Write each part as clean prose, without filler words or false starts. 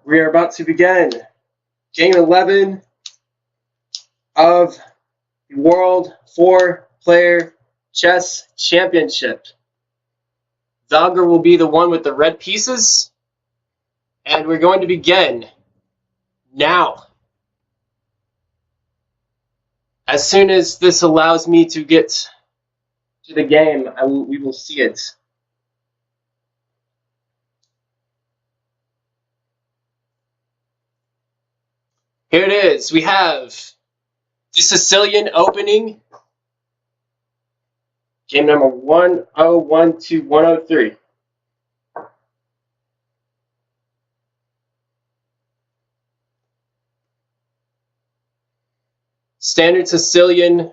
We are about to begin Game 11 of the World 4-Player Chess Championship. Valger will be the one with the red pieces, and we're going to begin now. As soon as this allows me to get to the game, we will see it. Here it is. We have the Sicilian opening. Game number 1012-103. Standard Sicilian,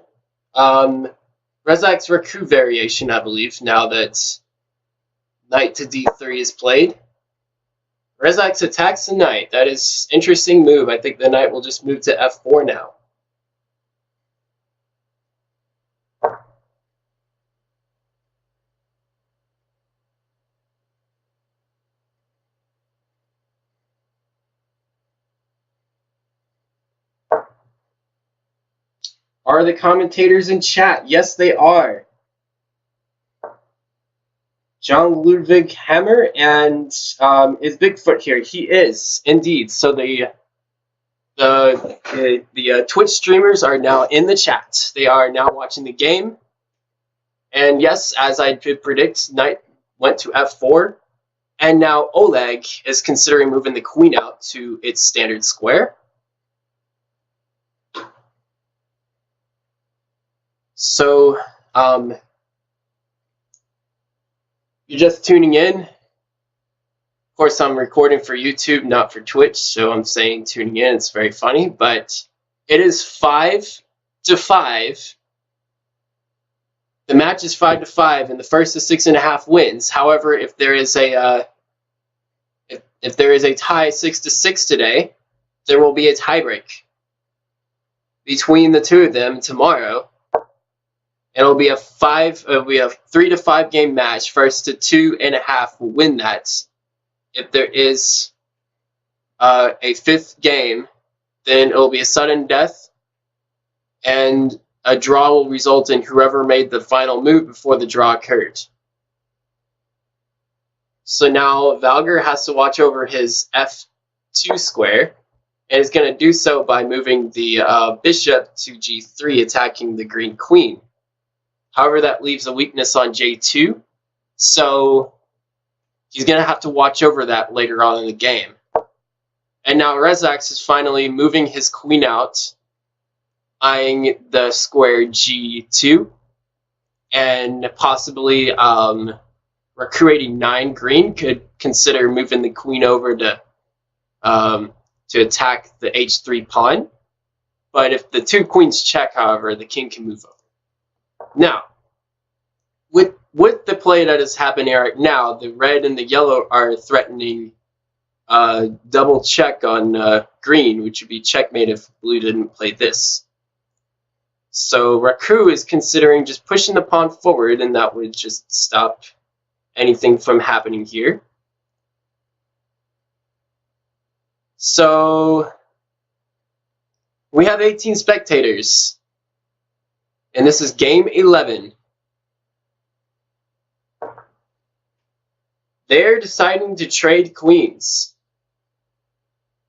Rezach's Raku variation, I believe, now that knight to d3 is played. Rezach attacks the knight. That is an interesting move. I think the knight will just move to f4 now. Are the commentators in chat? Yes, they are. John Ludwig Hammer and is Bigfoot here? He is indeed. So the Twitch streamers are now in the chat. They are now watching the game. And yes, as I did predict, knight went to f4, and now Oleg is considering moving the queen out to its standard square. So, you're just tuning in. Of course, I'm recording for YouTube, not for Twitch, so I'm saying tuning in. It's very funny, but it is 5-5. The match is 5-5, and the first of 6.5 wins. However, if there is a if there is a tie 6-6 today, there will be a tiebreak between the two of them tomorrow. It'll be a 3-5 game match. First to 2.5 will win that. If there is a fifth game, then it'll be a sudden death, and a draw will result in whoever made the final move before the draw occurred. So now Valger has to watch over his f2 square, and is going to do so by moving the bishop to g3, attacking the green queen. However, that leaves a weakness on j2, so he's going to have to watch over that later on in the game. And now Rezach is finally moving his queen out, eyeing the square g2, and possibly Raku 9 green could consider moving the queen over to attack the h3 pawn. But if the two queens check, however, the king can move over. Now, with the play that is happening right now, the red and the yellow are threatening double check on green, which would be checkmate if blue didn't play this. So Raku is considering just pushing the pawn forward, and that would just stop anything from happening here. So we have 18 spectators. And this is game 11. They're deciding to trade queens.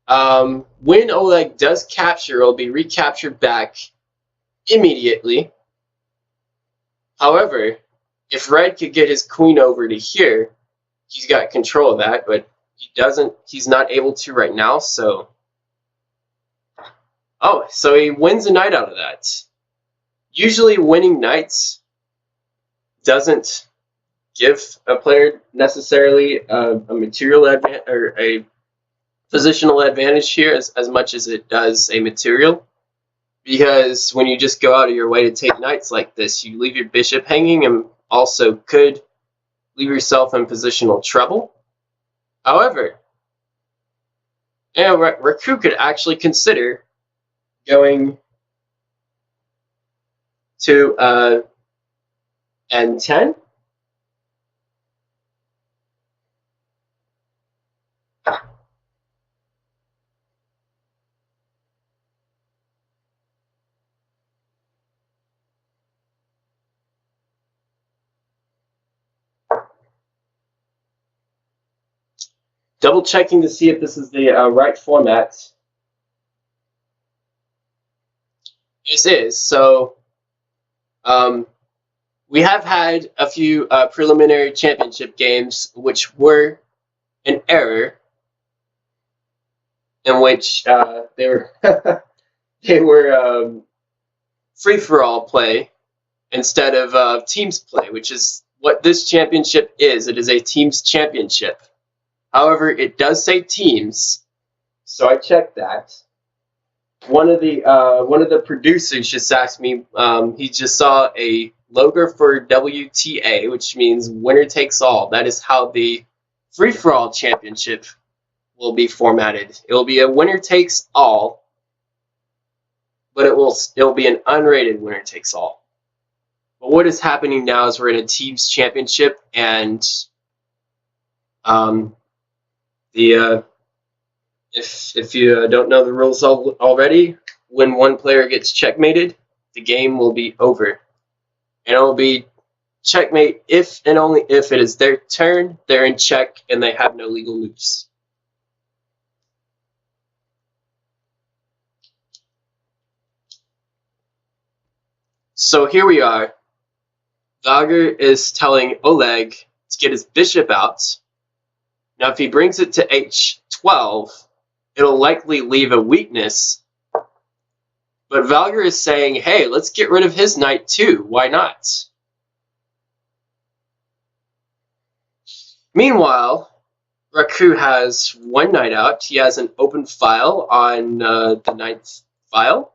When Oleg does capture, it'll be recaptured back immediately. However, if red could get his queen over to here, he's got control of that, but he's not able to right now, so... Oh, so he wins a knight out of that. Usually winning knights doesn't give a player necessarily a material advantage or a positional advantage here as much as it does a material, because when you just go out of your way to take knights like this, you leave your bishop hanging and also could leave yourself in positional trouble. However, Raku could actually consider going to n10. Double checking to see if this is the right format. This is. So we have had a few preliminary championship games which were an error, in which they were they were free-for-all play instead of teams play, which is what this championship is. It is a teams championship. However, it does say teams, so I checked that. One of the producers just asked me. He just saw a logo for WTA, which means winner takes all. That is how the free-for-all championship will be formatted. It will be a winner takes all, but it will be an unrated winner takes all. But what is happening now is we're in a teams championship, and if you don't know the rules already, when one player gets checkmated, the game will be over. And it will be checkmate if and only if it is their turn, they're in check, and they have no legal moves. So here we are. Valger is telling Oleg to get his bishop out. Now if he brings it to h12, it'll likely leave a weakness. But Valger is saying, hey, let's get rid of his knight too. Why not? Meanwhile, Raku has one knight out. He has an open file on the ninth file.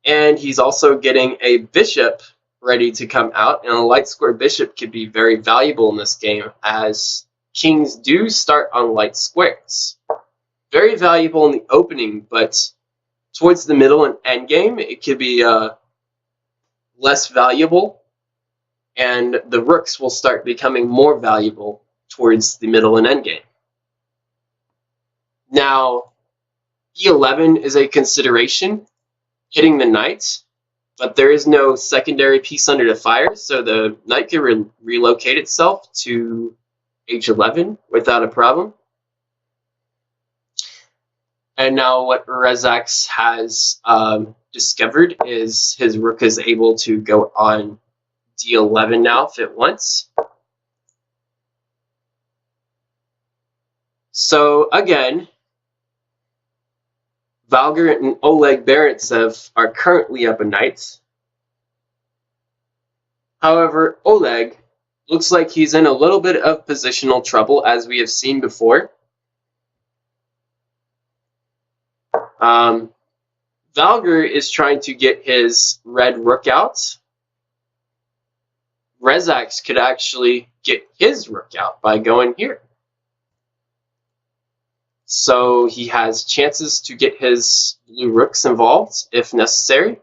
And he's also getting a bishop ready to come out. And a light square bishop could be very valuable in this game, as kings do start on light squares. Very valuable in the opening, but towards the middle and endgame, it could be less valuable, and the rooks will start becoming more valuable towards the middle and endgame. Now, e11 is a consideration, hitting the knight, but there is no secondary piece under the fire, so the knight can relocate itself to h11 without a problem. And now what Rezacz has discovered is his rook is able to go on d11 now if it wants. So again, Valger and Oleg Barantsev are currently up a knight. However, Oleg looks like he's in a little bit of positional trouble, as we have seen before. Valger is trying to get his red rook out. Rezacz could actually get his rook out by going here. So he has chances to get his blue rooks involved if necessary. If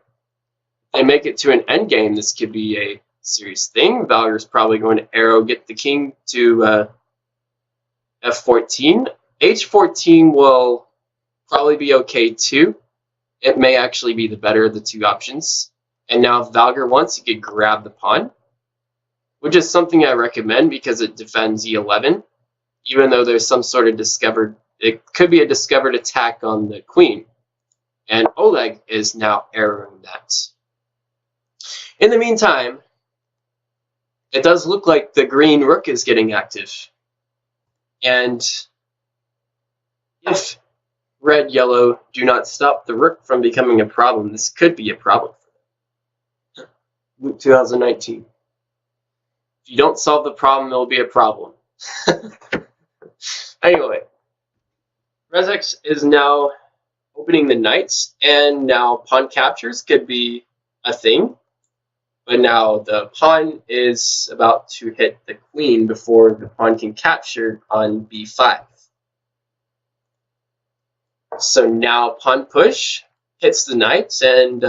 they make it to an endgame, this could be a serious thing. Valger's probably going to arrow get the king to f14. h14 will probably be okay too. It may actually be the better of the two options. And now if Valger wants, he could grab the pawn, which is something I recommend because it defends e11, even though there's some sort of discovered, it could be a discovered attack on the queen. And Oleg is now arrowing that. In the meantime, it does look like the green rook is getting active. And if red, yellow do not stop the rook from becoming a problem, this could be a problem for them. 2019. If you don't solve the problem, it'll be a problem. Anyway, Rezacz is now opening the knights, and now pawn captures could be a thing. But now the pawn is about to hit the queen before the pawn can capture on b5. So now pawn push hits the knight, and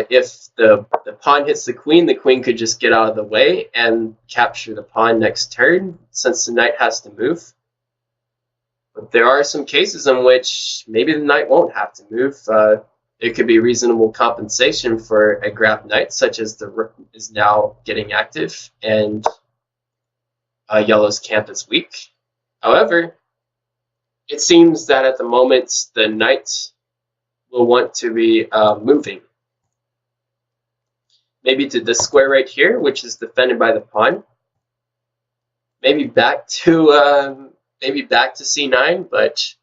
if the pawn hits the queen could just get out of the way and capture the pawn next turn, since the knight has to move. But there are some cases in which maybe the knight won't have to move. It could be reasonable compensation for a grabbed knight, such as the rook is now getting active, and yellow's camp is weak. However, it seems that at the moment the knight will want to be moving. Maybe to this square right here, which is defended by the pawn. Maybe back to c9, but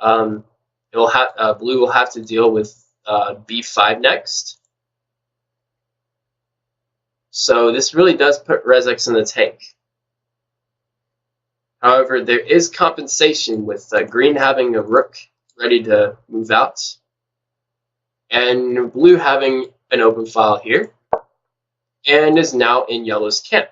it will have blue will have to deal with b5 next. So this really does put Rezek's in the tank. However, there is compensation with green having a rook ready to move out, and blue having an open file here, and is now in yellow's camp.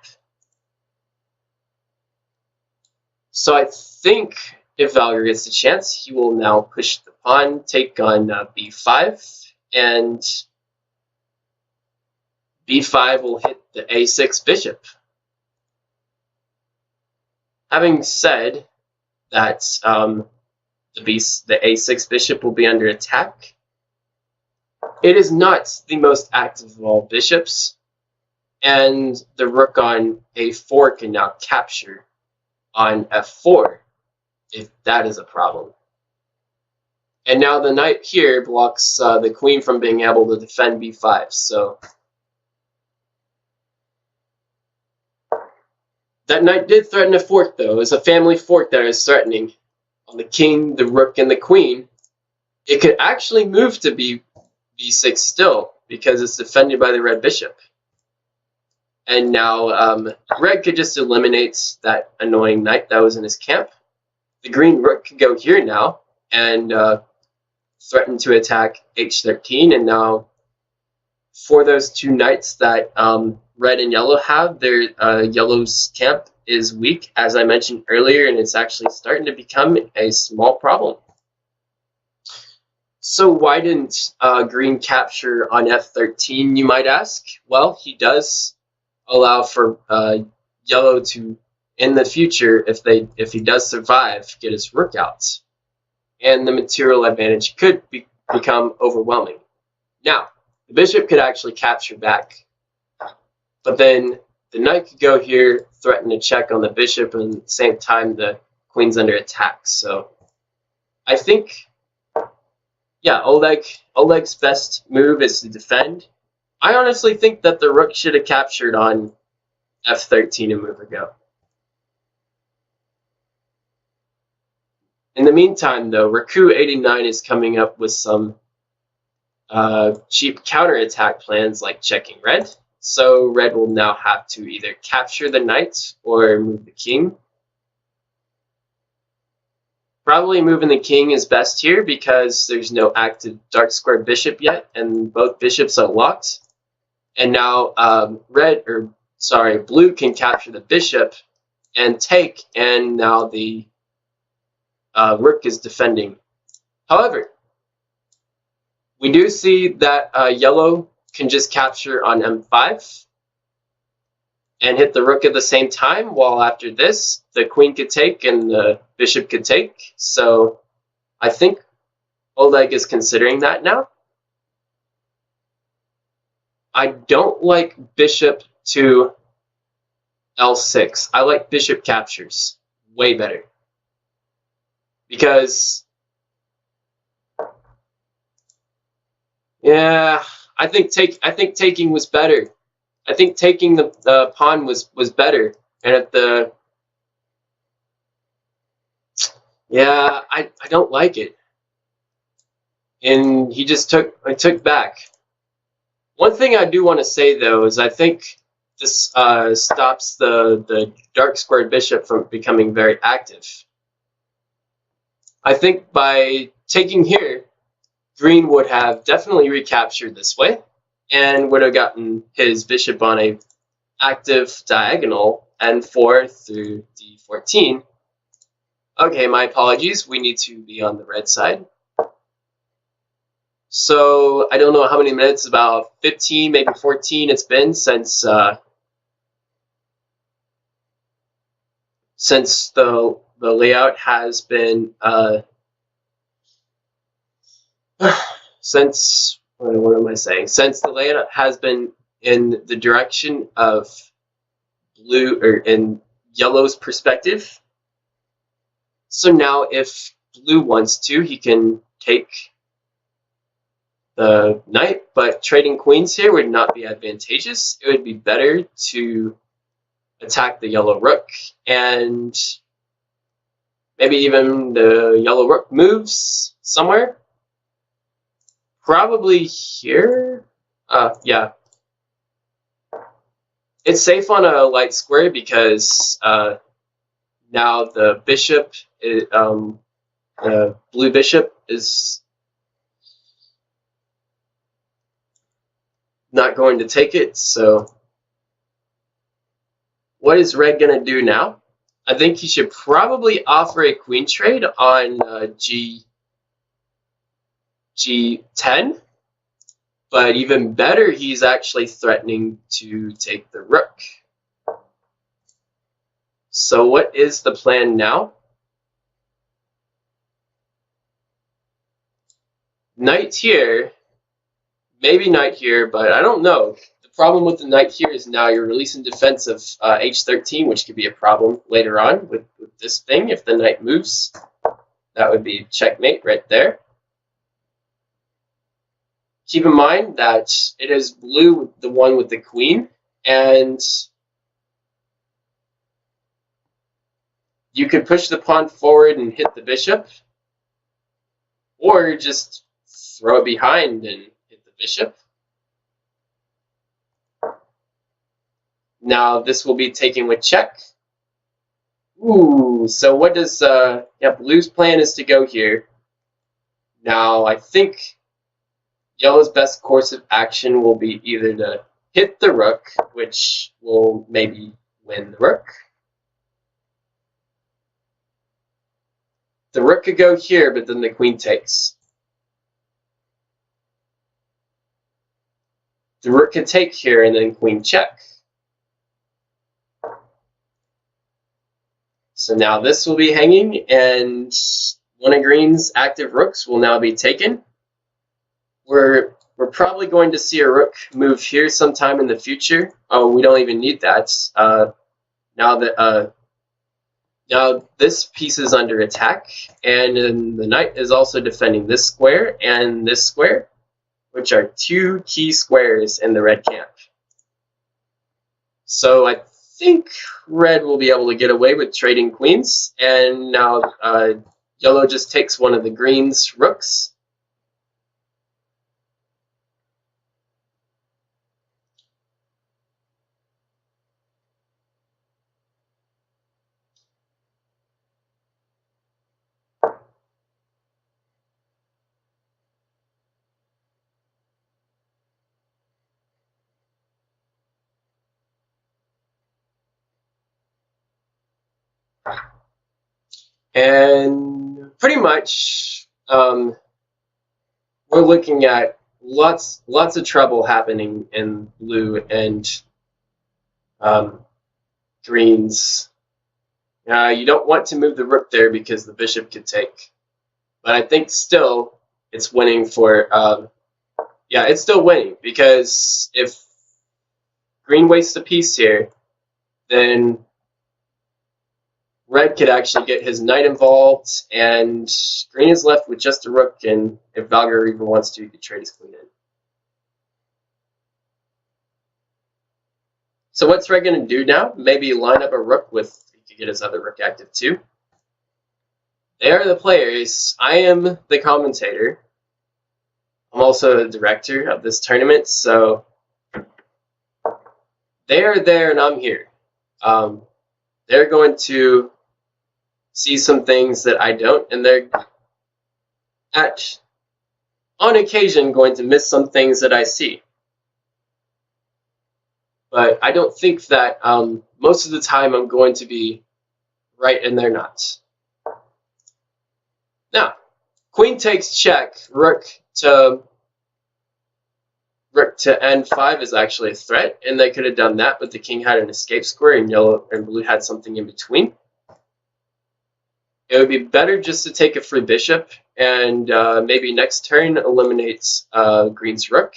So I think if valger gets the chance, he will now push the pawn, take on b5, and b5 will hit the a6 bishop. Having said that the a6 bishop will be under attack, it is not the most active of all bishops, and the rook on a4 can now capture on f4 if that is a problem. And now the knight here blocks the queen from being able to defend b5. So that knight did threaten a fork, though. It was a family fork that is threatening on the king, the rook, and the queen. It could actually move to b6 still because it's defended by the red bishop. And now red could just eliminate that annoying knight that was in his camp. The green rook could go here now and threaten to attack h13. And now for those two knights that red and yellow have, their yellow's camp is weak, as I mentioned earlier, and it's actually starting to become a small problem. So why didn't green capture on f13, you might ask? Well, he does allow for yellow to, in the future, if he does survive, get his rook out, and the material advantage could become overwhelming. Now, the bishop could actually capture back, but then the knight could go here, threaten to check on the bishop, and at the same time the queen's under attack. So I think, yeah, Oleg's best move is to defend. I honestly think that the rook should have captured on f13 a move ago. In the meantime, though, Raku89 is coming up with some cheap counterattack plans like checking red. So red will now have to either capture the knight or move the king. Probably moving the king is best here because there's no active dark square bishop yet, and both bishops are locked. And now blue can capture the bishop and take, and now the rook is defending. However, we do see that yellow can just capture on m5 and hit the rook at the same time, while after this, the queen could take and the bishop could take. So I think Oleg is considering that now. I don't like bishop to l6. I like bishop captures way better. Because, yeah, I think taking was better. I think taking the pawn was better. And at the, yeah, I don't like it. And he just took back. One thing I do want to say, though, is I think this stops the dark squared bishop from becoming very active. I think by taking here, green would have definitely recaptured this way and would have gotten his bishop on a active diagonal n4 through d14. Okay, my apologies. We need to be on the red side. So I don't know how many minutes, about 15, maybe 14 it's been since the layout has been since the layout has been in the direction of blue, or in yellow's perspective. So now if blue wants to, he can take the knight, but trading queens here would not be advantageous. It would be better to attack the yellow rook, and maybe even the yellow rook moves somewhere. Probably here. Yeah. It's safe on a light square because now the bishop, the blue bishop is not going to take it. So what is red going to do now? I think he should probably offer a queen trade on G10. But even better, he's actually threatening to take the rook. So what is the plan now? Knight here, maybe knight here, but I don't know. The problem with the knight here is now you're releasing defense of h13, which could be a problem later on with this thing. If the knight moves, that would be checkmate right there. Keep in mind that it is blue, the one with the queen, and you could push the pawn forward and hit the bishop, or just throw it behind and hit the bishop. Now this will be taken with check. Ooh, so what does, yeah, blue's plan is to go here. Now I think yellow's best course of action will be either to hit the rook, which will maybe win the rook. The rook could go here, but then the queen takes. The rook could take here, and then queen check. So now this will be hanging, and one of green's active rooks will now be taken. We're probably going to see a rook move here sometime in the future. Oh, we don't even need that. Now this piece is under attack, and then the knight is also defending this square and this square, which are two key squares in the red camp. So I think red will be able to get away with trading queens, and now yellow just takes one of the green's rooks. And pretty much, we're looking at lots of trouble happening in blue and greens. You don't want to move the rook there because the bishop could take. But I think still it's winning for, yeah, it's still winning, because if green wastes a piece here, then red could actually get his knight involved, and green is left with just a rook, and if valger even wants to, he could trade his queen in. So what's red going to do now? Maybe line up a rook with, he could get his other rook active too. They are the players. I am the commentator. I'm also the director of this tournament, so they are there and I'm here. They're going to see some things that I don't, and they're on occasion going to miss some things that I see. But I don't think that most of the time I'm going to be right and they're not. Now, queen takes check, rook to n5 is actually a threat, and they could have done that, but the king had an escape square, and yellow and blue had something in between. It would be better just to take a free bishop, and maybe next turn eliminates green's rook.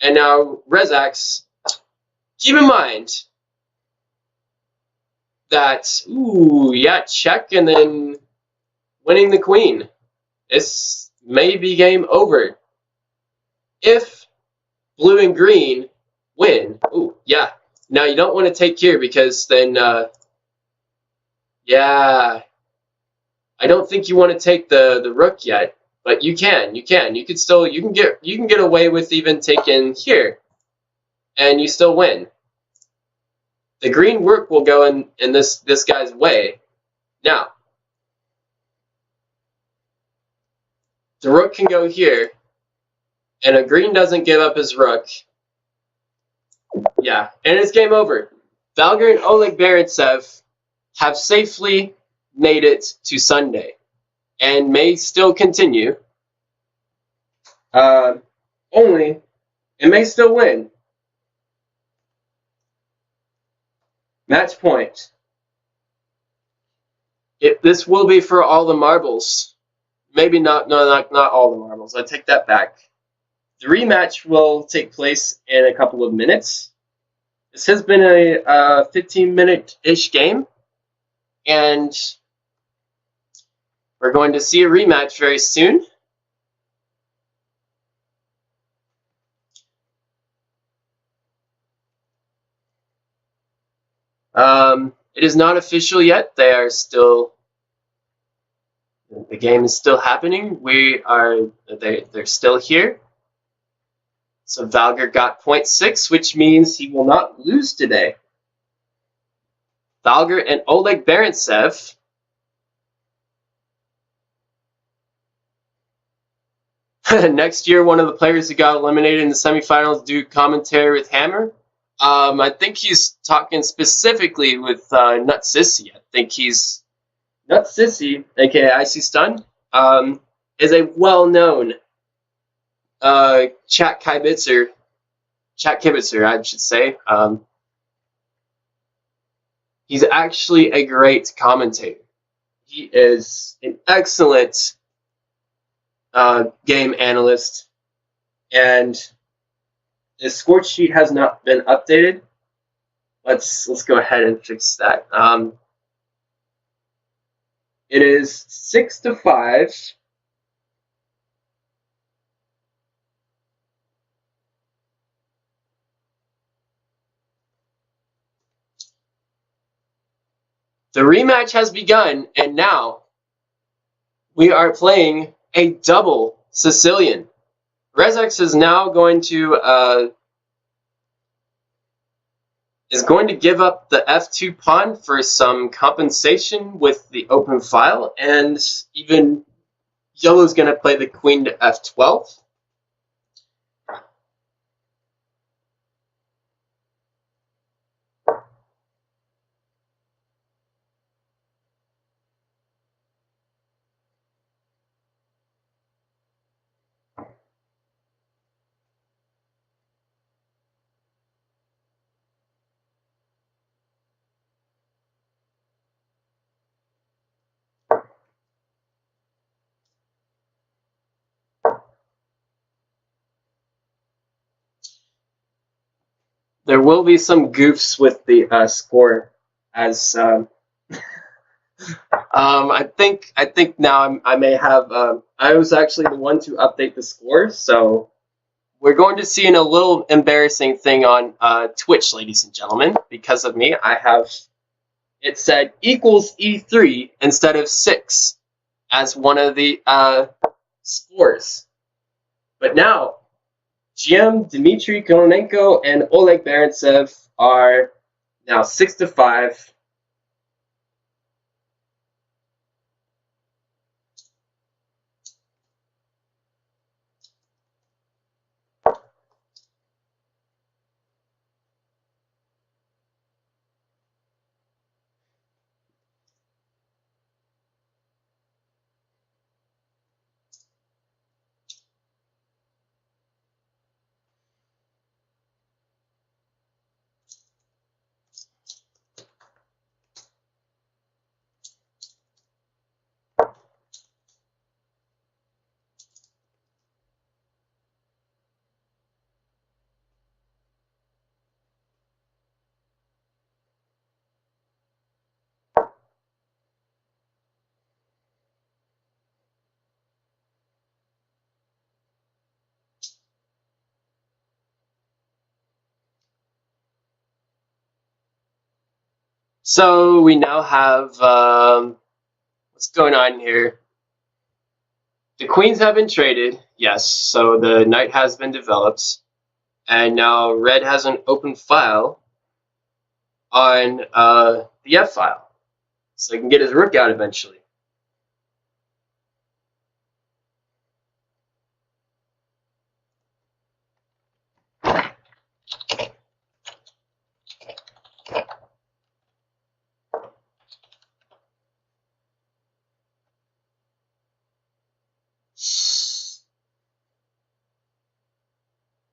And now rezacz. Keep in mind, that, ooh, yeah, check and then winning the queen. This may be game over. If blue and green win, ooh, yeah. Now you don't want to take here because then, yeah, I don't think you want to take the rook yet, but you can. You can get away with even taking here, and you still win. The green rook will go in this guy's way. Now, the rook can go here, and a green doesn't give up his rook. Yeah, and it's game over. Valger and Oleg Barantsev have safely made it to Sunday, and may still continue. Only, it may still win. Match point. This will be for all the marbles. Maybe not. No, not all the marbles. I take that back. The rematch will take place in a couple of minutes. This has been a 15-minute-ish game, and we're going to see a rematch very soon. It is not official yet. They're still. The game is still happening. They're still here. So Valger got 0.6, which means he will not lose today. Valger and Oleg Barantsev. Next year, one of the players who got eliminated in the semifinals do commentary with Hammer. I think he's talking specifically with Nut Sissy. I think he's Nut Sissy, aka Icy Stun, is a well-known chat kibitzer, I should say. He's actually a great commentator. He is an excellent game analyst, and his score sheet has not been updated. Let's go ahead and fix that. It is 6-5. The rematch has begun, and now we are playing a double Sicilian. Rezacz is now going to give up the f2 pawn for some compensation with the open file, and even yellow's going to play the queen to f12. There will be some goofs with the score, as I think now I may have. I was actually the one to update the score, so we're going to see a little embarrassing thing on Twitch, ladies and gentlemen. Because of me, I have it said equals E3 instead of 6 as one of the scores. But now, GM Dmitry Kononenko and Oleg Barantsev are now 6-5. So we now have, what's going on here? The queens have been traded, yes, so the knight has been developed. And now red has an open file on the F file. So he can get his rook out eventually.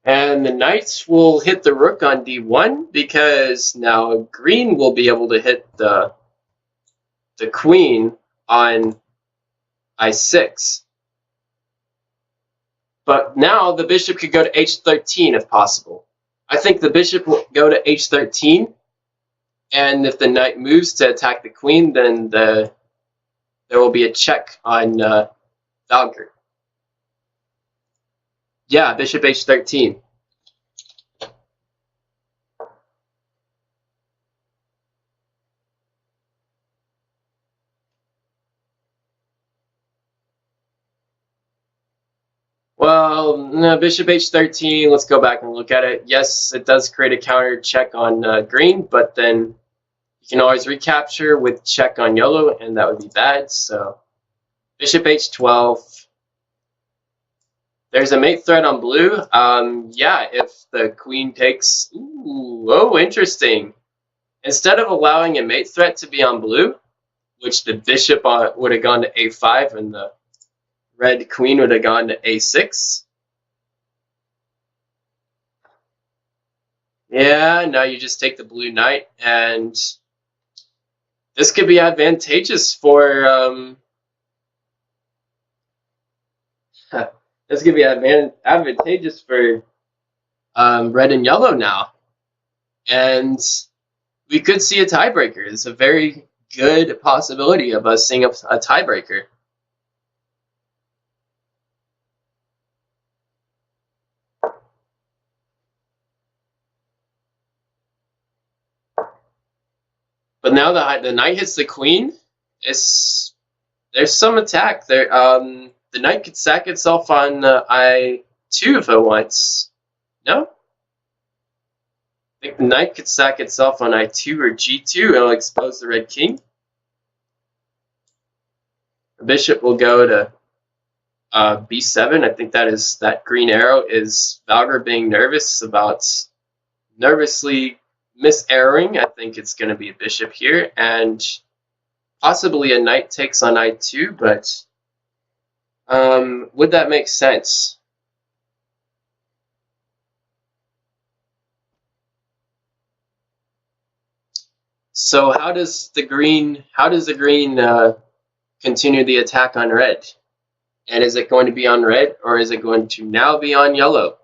And the knights will hit the rook on d1 because now green will be able to hit the queen on i6. But now the bishop could go to h13 if possible. I think the bishop will go to h13, and if the knight moves to attack the queen, then there will be a check on valger. Yeah, bishop h13. Well, no, bishop h13, let's go back and look at it. Yes, it does create a counter check on green, but then you can always recapture with check on yellow, and that would be bad. So bishop h12. There's a mate threat on blue. Yeah, if the queen takes... Ooh, oh, interesting. Instead of allowing a mate threat to be on blue, which the bishop would have gone to a5 and the red queen would have gone to a6. Yeah, now you just take the blue knight, and this could be advantageous for... this could be advantageous for red and yellow now. And we could see a tiebreaker. It's a very good possibility of us seeing a tiebreaker. But now the knight hits the queen. There's some attack there. The knight could sack itself on I2 if it wants. No? I think the knight could sack itself on I2 or G2. It'll expose the red king. The bishop will go to B7. I think that green arrow is valger being nervous about nervously mis-arrowing. I think it's going to be a bishop here, and possibly a knight takes on I2, but would that make sense? So how does the green continue the attack on red? And is it going to be on red, or is it going to now be on yellow?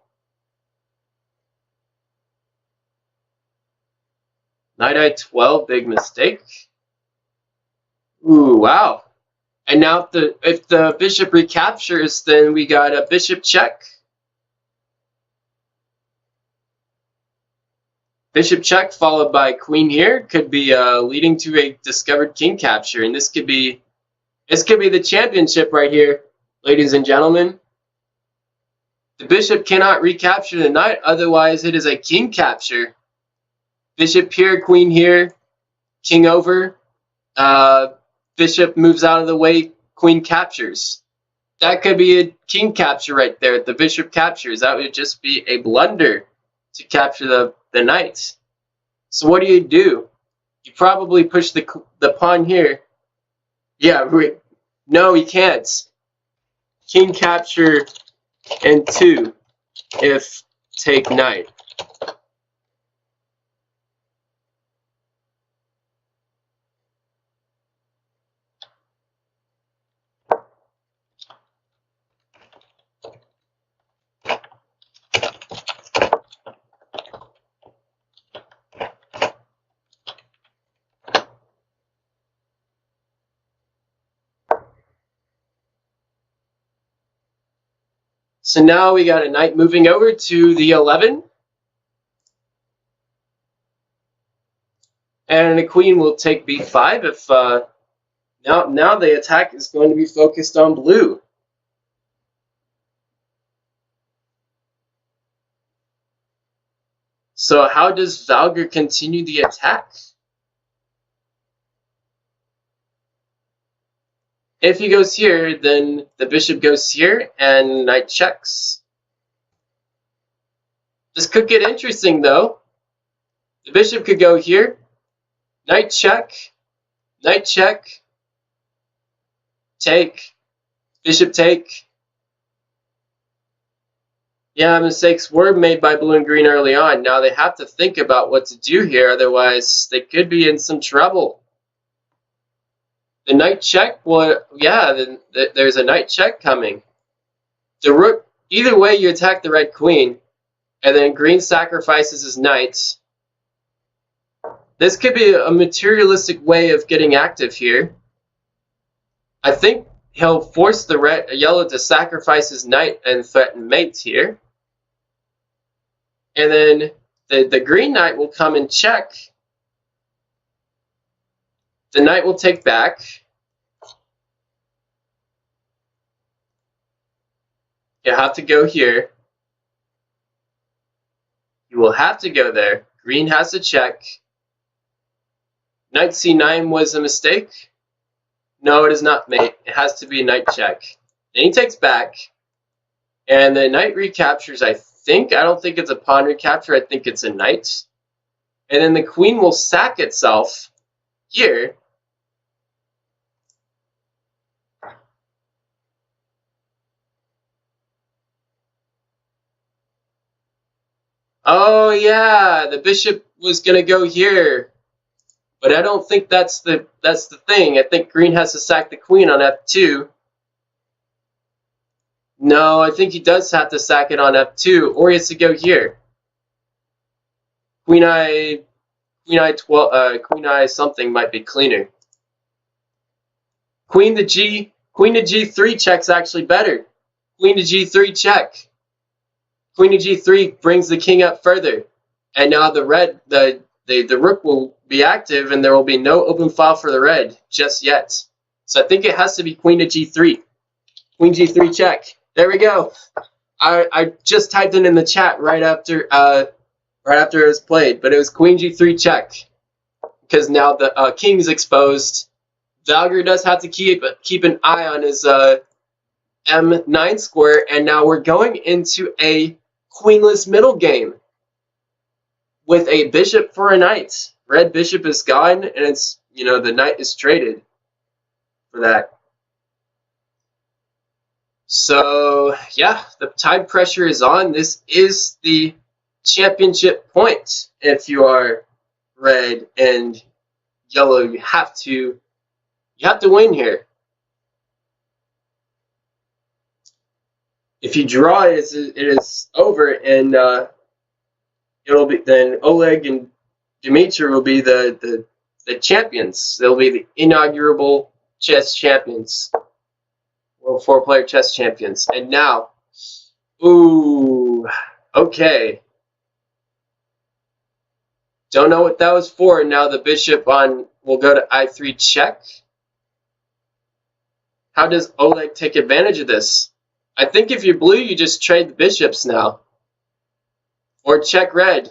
Knight I12, big mistake. Ooh, wow. And now if the bishop recaptures, then we got a bishop check. Bishop check followed by queen here could be leading to a discovered king capture, and this could be the championship right here, ladies and gentlemen. The bishop cannot recapture the knight, otherwise it is a king capture. Bishop here, queen here, king over. Bishop moves out of the way, queen captures. That could be a king capture right there. The bishop captures. That would just be a blunder to capture the knight. So what do? You probably push the pawn here. Yeah, no, he can't. King capture and 2 if take knight. So now we got a knight moving over to the 11. And the queen will take b5 if now the attack is going to be focused on blue. So how does valger continue the attack? If he goes here, then the bishop goes here and knight checks. This could get interesting though. The bishop could go here, knight check, take, bishop take. Yeah, mistakes were made by blue and green early on. Now they have to think about what to do here, otherwise they could be in some trouble. The knight check, well, yeah, there's a knight check coming. The rook, either way you attack the red queen, and then green sacrifices his knight. This could be a materialistic way of getting active here. I think he'll force the yellow to sacrifice his knight and threaten mate here. And then the green knight will come and check. The knight will take back. You have to go here. You will have to go there. Green has to check. Knight c9 was a mistake. No, it is not, mate. It has to be a knight check. Then he takes back. And the knight recaptures, I think. I don't think it's a pawn recapture. I think it's a knight. And then the queen will sack itself here. Oh yeah, the bishop was gonna go here. But I don't think that's the thing. I think green has to sack the queen on f2. No, I think he does have to sack it on f2, or he has to go here. Queen I something might be cleaner. Queen to g3 check's actually better. Queen to g3 check. Queen to g3 brings the king up further, and now the rook will be active, and there will be no open file for the red just yet. So I think it has to be queen to g3. Queen g3 check. There we go. I just typed it in the chat right after it was played, but it was queen g3 check because now the king is exposed. Valger does have to keep an eye on his m9 square, and now we're going into a queenless middle game with a bishop for a knight. Red bishop is gone, and it's, the knight is traded for that. So, yeah, the time pressure is on. This is the championship point. If you are red and yellow, you have to win here. If you draw, it is over, and it'll be then Oleg and Dmitry will be the champions. They'll be the inaugural chess champions, World 4-player chess champions. And now, ooh, okay. Don't know what that was for. Now the bishop will go to I3 check. How does Oleg take advantage of this? I think if you're blue, you just trade the bishops now. Or check red.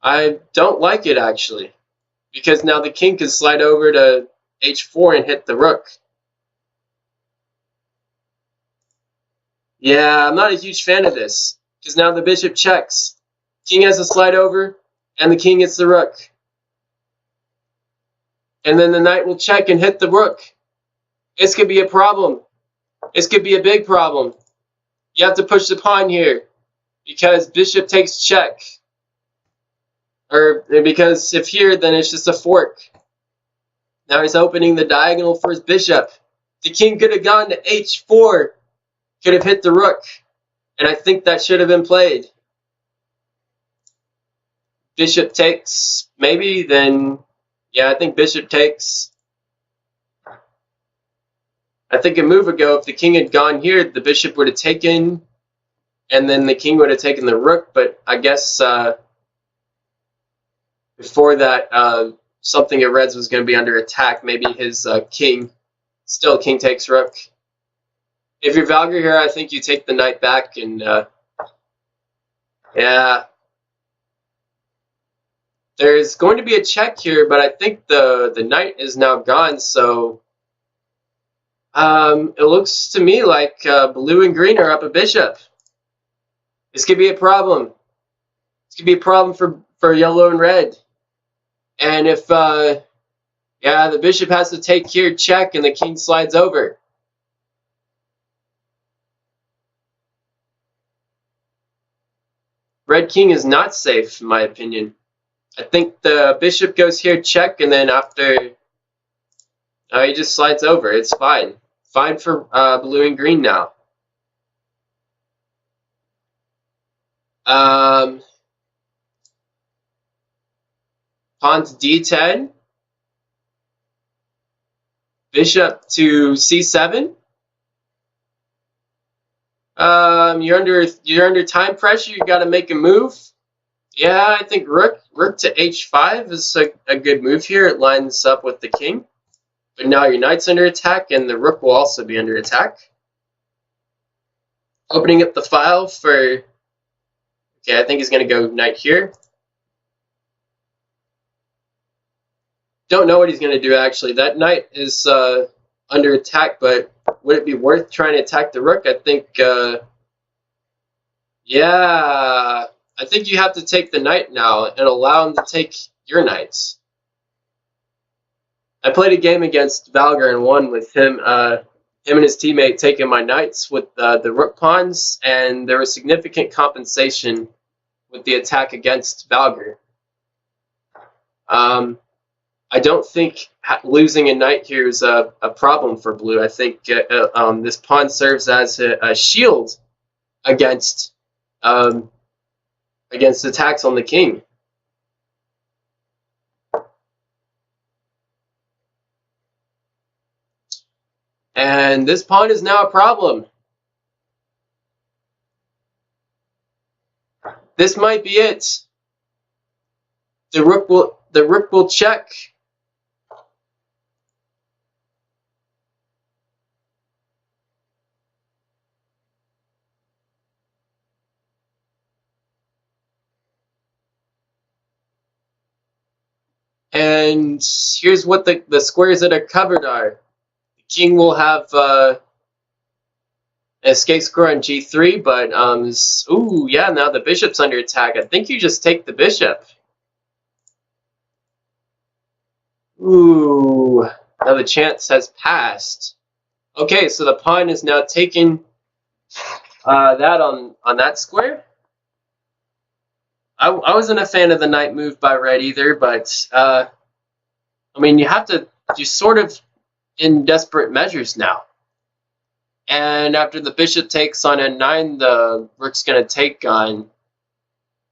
I don't like it, actually. Because now the king can slide over to h4 and hit the rook. Yeah, I'm not a huge fan of this. Because now the bishop checks. King has to slide over, and the king hits the rook. And then the knight will check and hit the rook. This could be a problem. This could be a big problem. You have to push the pawn here, because bishop takes check. Or because if here, then it's just a fork. Now he's opening the diagonal for his bishop. The king could have gone to h4. Could have hit the rook. And I think that should have been played. Bishop takes, maybe, then, yeah, I think bishop takes. I think a move ago, if the king had gone here, the bishop would have taken, and then the king would have taken the rook, but I guess before that, something of Red's was going to be under attack. Maybe his king. Still, king takes rook. If you're valger here, I think you take the knight back and yeah. There's going to be a check here, but I think the knight is now gone, so it looks to me like blue and green are up a bishop. This could be a problem. This could be a problem for yellow and red. And if yeah, the bishop has to take here, check, and the king slides over. Red king is not safe, in my opinion. I think the bishop goes here, check, and then after, he just slides over. It's fine. Fine for blue and green now. Pawn to d10. Bishop to c7. You're under time pressure. You got to make a move. Yeah, I think rook to h5 is a good move here. It lines up with the king. But now your knight's under attack, and the rook will also be under attack. Opening up the file for... Okay, I think he's going to go knight here. Don't know what he's going to do, actually. That knight is under attack, but would it be worth trying to attack the rook? I think, yeah, I think you have to take the knight now and allow him to take your knights. I played a game against Valger and won with him, him and his teammate taking my knights with the rook pawns, and there was significant compensation with the attack against Valger. I don't think losing a knight here is a problem for blue. I think this pawn serves as a shield against attacks on the king. And this pawn is now a problem. This might be it. The rook will check. And here's what the squares that are covered are. The king will have an escape square on g3, but ooh, yeah, now the bishop's under attack. I think you just take the bishop. Ooh, now the chance has passed. Okay, so the pawn is now taking that on that square. I wasn't a fan of the knight move by red either, but I mean, you're sort of in desperate measures now. And after the bishop takes on n9, the rook's going to take on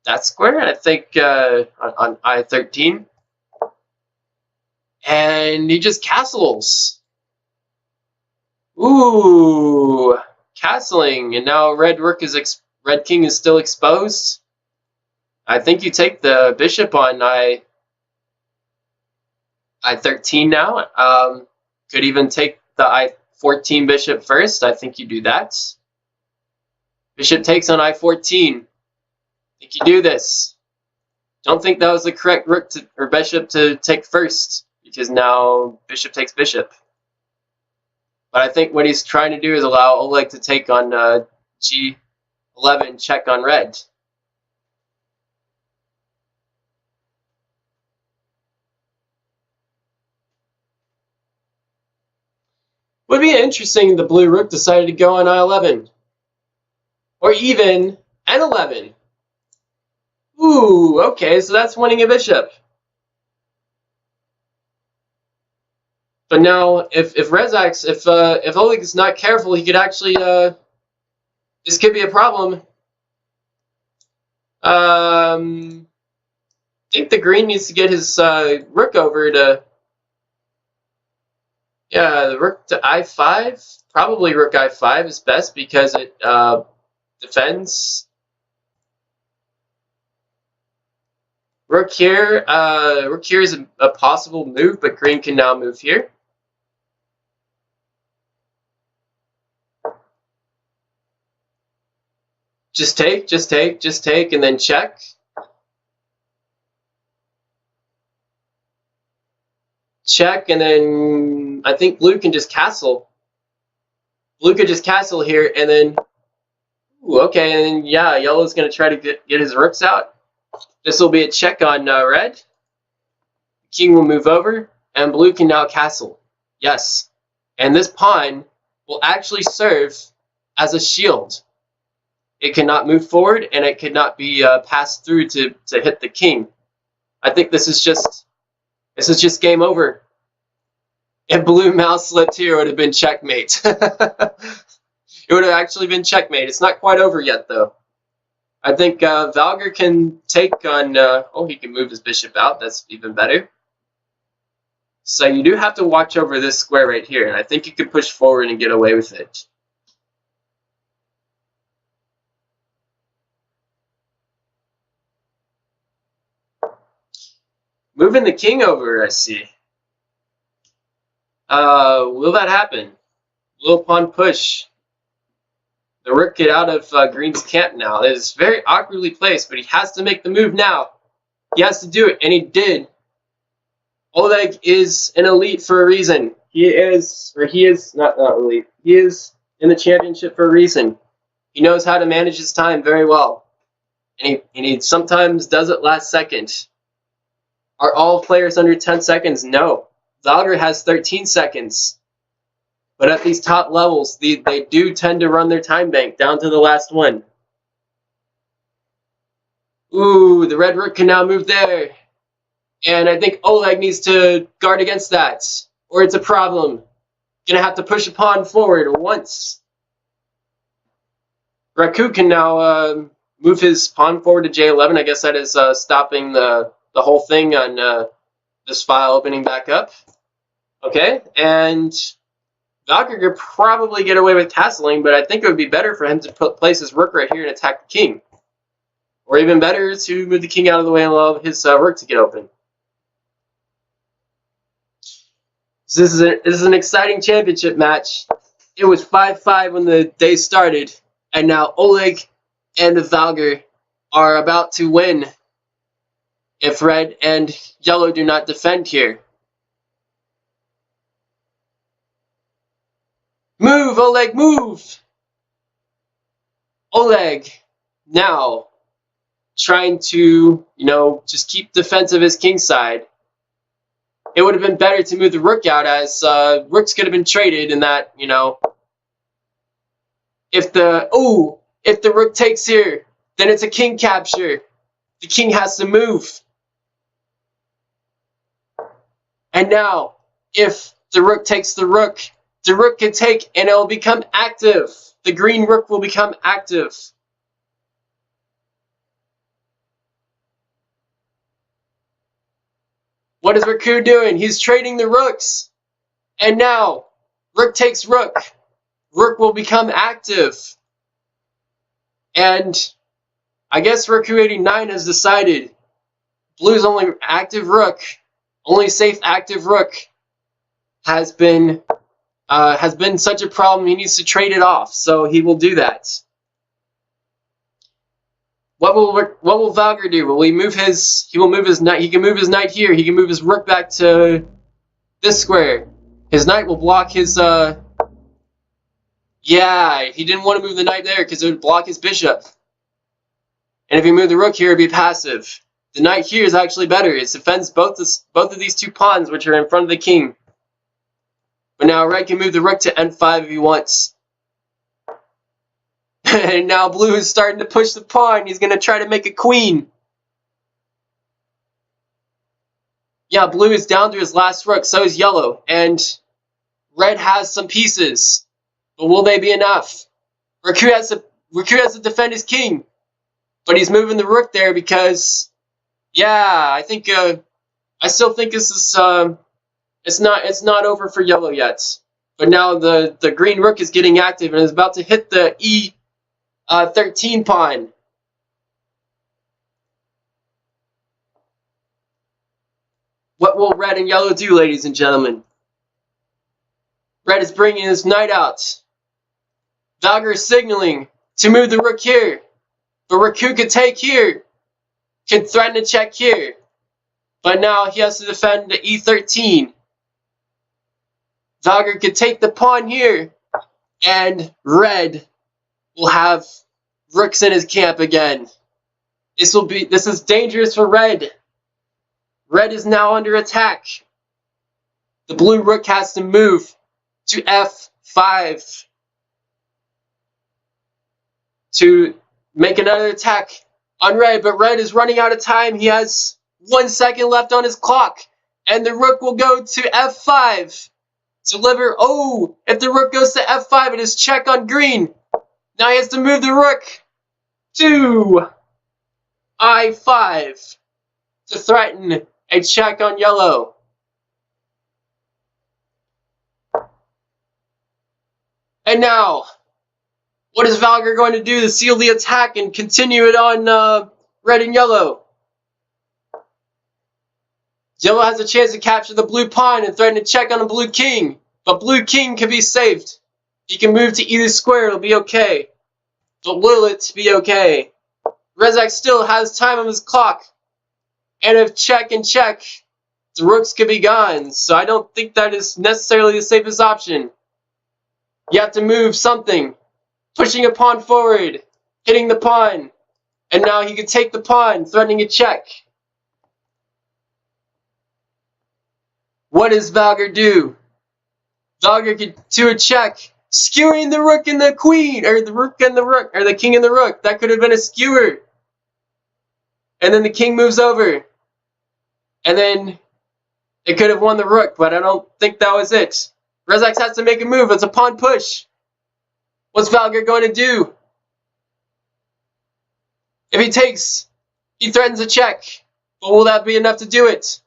that square, I think, on I13. And he just castles. Ooh, castling, and now red king is still exposed. I think you take the bishop on I13 now. Could even take the I14 bishop first. I think you do that. Bishop takes on I14. I think you do this. Don't think that was the correct rook or bishop to take first, because now bishop takes bishop. But I think what he's trying to do is allow Oleg to take on G11, check on red. Would be interesting if the blue rook decided to go on I11. Or even N11. Ooh, okay, so that's winning a bishop. But now, if Oleg is not careful, he could actually, this could be a problem. I think the green needs to get his rook over to, yeah, the rook to I5. Probably rook I5 is best because it defends. Rook here is a possible move, but green can now move here. Just take, and then check. Check, and then I think blue can just castle. Blue could just castle here, and then, ooh, okay, and then, yeah, yellow's going to try to get his rooks out. This will be a check on red. King will move over, and blue can now castle. Yes. And this pawn will actually serve as a shield. It cannot move forward, and it cannot be passed through to hit the king. I think this is just game over. If blue mouse slipped here, it would have been checkmate. It would have actually been checkmate. It's not quite over yet, though. I think valger can take on... oh, he can move his bishop out. That's even better. So you do have to watch over this square right here, and I think you could push forward and get away with it. Moving the king over, I see. Will that happen? Will pawn push? The rook get out of green's camp now. It is very awkwardly placed, but he has to make the move now. He has to do it, and he did. Oleg is an elite for a reason. He is not elite. He is in the championship for a reason. He knows how to manage his time very well, and he sometimes does it last second. Are all players under 10 seconds? No. Valger has 13 seconds. But at these top levels, they do tend to run their time bank down to the last one. Ooh, the red rook can now move there. And I think Oleg needs to guard against that, or it's a problem. Gonna have to push a pawn forward once. Raku can now move his pawn forward to J11. I guess that is stopping the whole thing on this file opening back up. Okay, and Valkyrie could probably get away with castling, but I think it would be better for him to place his rook right here and attack the king. Or even better, to move the king out of the way and allow his rook to get open. So this is an exciting championship match. It was 5-5 when the day started, and now Oleg and Valger are about to win if red and yellow do not defend here. Move, Oleg, move! Oleg now trying to, just keep defense of his king side. It would have been better to move the rook out, as rooks could have been traded in that, if the rook takes here, then it's a king capture. The king has to move. And now, if the rook takes the rook can take and it will become active. The green rook will become active. What is Raku doing? He's trading the rooks. And now, rook takes rook. Rook will become active. And I guess Raku 89 has decided blue's only active rook, only safe active rook, has been such a problem he needs to trade it off. So he will do that. What will Valger do? Will he move his? He will move his knight. He can move his knight here. He can move his rook back to this square. His knight will block his. Yeah, he didn't want to move the knight there because it would block his bishop. And if he moved the rook here, it'd be passive. The knight here is actually better. It defends both of these two pawns, which are in front of the king. But now red can move the rook to n5 if he wants. And now blue is starting to push the pawn. He's going to try to make a queen. Yeah, blue is down to his last rook. So is yellow. And red has some pieces. But will they be enough? Raku has to defend his king. But he's moving the rook there because, yeah, I still think this is it's not over for yellow yet. But now the green rook is getting active and is about to hit the E13 pawn. What will red and yellow do, ladies and gentlemen? Red is bringing his knight out. Valger is signaling to move the rook here. But Raku could take here. Can threaten to check here. But now he has to defend the e13. Valger could take the pawn here. And red will have rooks in his camp again. This is dangerous for red. Red is now under attack. The blue rook has to move to f5 to make another attack on red, but red is running out of time. He has 1 second left on his clock, and the rook will go to f5. Deliver. Oh, if the rook goes to f5, it is check on green. Now he has to move the rook to i5 to threaten a check on yellow. And now, what is Valger going to do to seal the attack and continue it on red and yellow? Yellow has a chance to capture the blue pawn and threaten to check on the blue king. But blue king can be saved. He can move to either square, it'll be okay. But will it be okay? Reza still has time on his clock. And if check and check, the rooks could be gone. So I don't think that is necessarily the safest option. You have to move something. Pushing a pawn forward. Hitting the pawn. And now he can take the pawn, threatening a check. What does Valger do? Valger can do a check. Skewering the rook and the queen. Or the rook and the rook. Or the king and the rook. That could have been a skewer. And then the king moves over. And then it could have won the rook, but I don't think that was it. Rezax has to make a move. It's a pawn push. What's Valger going to do? If he takes, he threatens a check. But will that be enough to do it?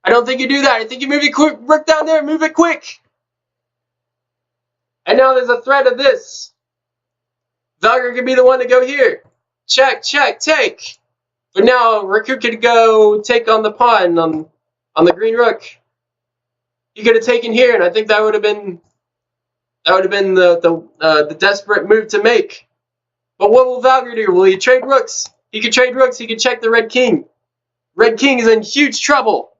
I don't think you do that. I think you move your quick rook down there. Move it quick. And now there's a threat of this. Valger could be the one to go here. Check, check, take. But now Raku could go take on the pawn on the green rook. He could have taken here, and I think that would have been the desperate move to make. But what will Valger do? Will he trade rooks? He could trade rooks. He could check the red king. Red king is in huge trouble.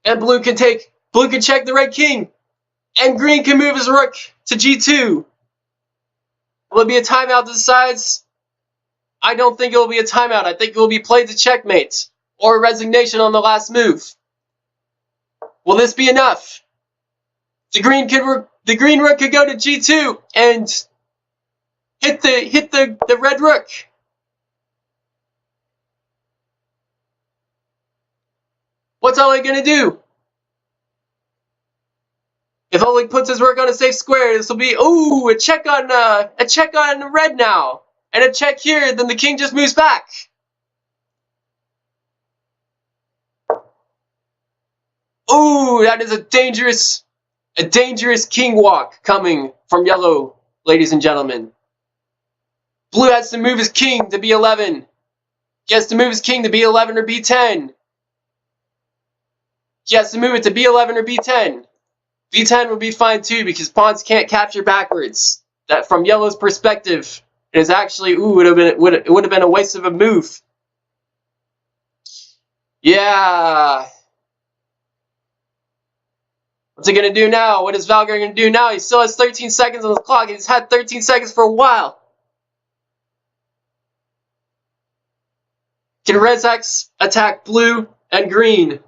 And blue can check the red king. And green can move his rook to g2. Will it be a timeout to the sides? I don't think it will be a timeout. I think it will be played to checkmate. Or a resignation on the last move. Will this be enough? The green rook could go to g2 and hit the red rook. What's Oleg gonna do? If Oleg puts his rook on a safe square, this will be a check on red now, and a check here. Then the king just moves back. Ooh, that is a dangerous king walk coming from yellow, ladies and gentlemen. Blue has to move his king to b11. He has to move his king to b11 or b10. He has to move it to b11 or b10. b10 would be fine too because pawns can't capture backwards. That from yellow's perspective, it is actually it would have been a waste of a move. Yeah. What's he gonna do now? What is Valger gonna do now? He still has 13 seconds on the clock. He's had 13 seconds for a while. Can Rezax attack blue and green?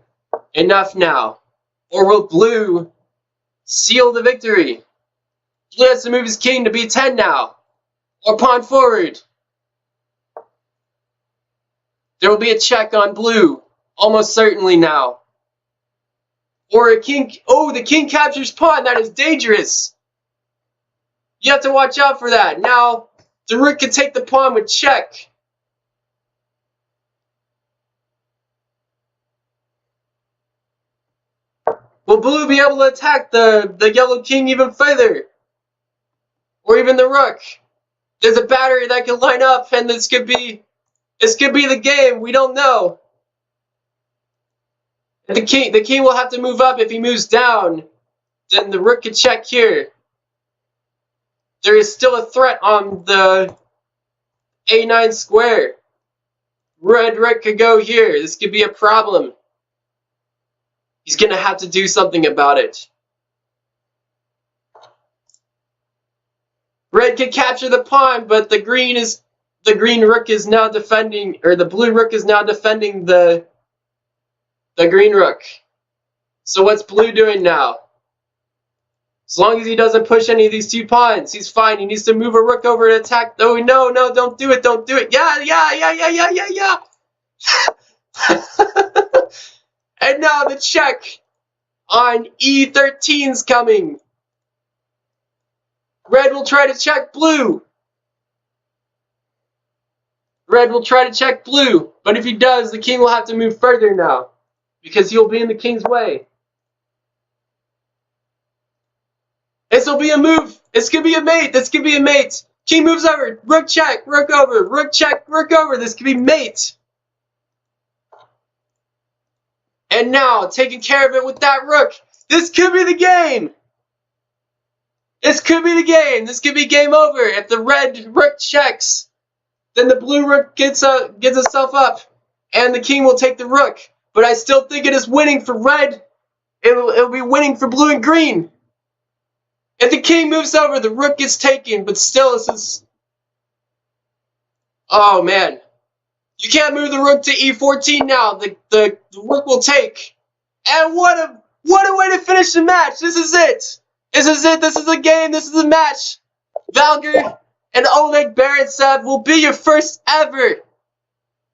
Enough now. Or will blue seal the victory? Blue has to move his king to b10 now. Or pawn forward. There will be a check on blue. Almost certainly now. Or a king. Oh, the king captures pawn. That is dangerous. You have to watch out for that. Now, the rook can take the pawn with check. Will blue be able to attack the yellow king even further? Or even the rook? There's a battery that can line up, and this could be the game. We don't know. And the king will have to move up. If he moves down, then the rook could check here. There is still a threat on the a9 square. Red rook could go here. This could be a problem. He's gonna have to do something about it. Red can capture the pawn, but the green rook is now defending, or the blue rook is now defending the green rook. So what's blue doing now? As long as he doesn't push any of these two pawns, he's fine. He needs to move a rook over and attack. Oh, no, don't do it, don't do it. Yeah. And now the check on E13's coming. Red will try to check blue. Red will try to check blue. But if he does, the king will have to move further now, because he'll be in the king's way. This will be a move. This could be a mate. This could be a mate. King moves over. Rook check. Rook over. Rook check. Rook over. This could be mate. And now, taking care of it with that rook. This could be the game. This could be the game. This could be game over. If the red rook checks, then the blue rook gets itself up, and the king will take the rook. But I still think it is winning for red. It'll be winning for blue and green. If the king moves over, the rook gets taken. But still, this is... Oh, man. You can't move the rook to E14 now. The rook will take. And what a way to finish the match. This is it. This is it. This is a game. This is a match. Valger and Oleg Barantsev will be your first ever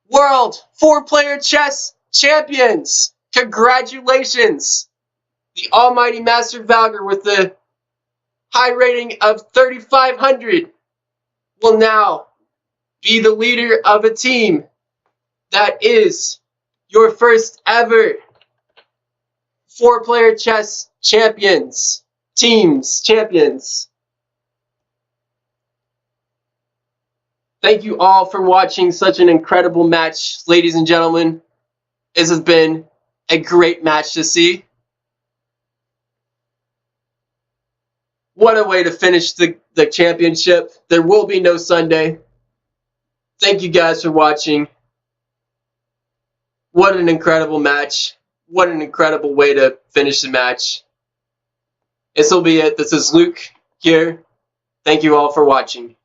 World 4-Player Chess Champions. Congratulations. The almighty Master Valger with the high rating of 3,500 will now be the leader of a team that is your first ever 4-Player Chess Champions. Champions. Thank you all for watching such an incredible match, ladies and gentlemen. This has been a great match to see. What a way to finish the championship. There will be no Sunday. Thank you guys for watching. What an incredible match. What an incredible way to finish the match. This will be it. This is Luke here. Thank you all for watching.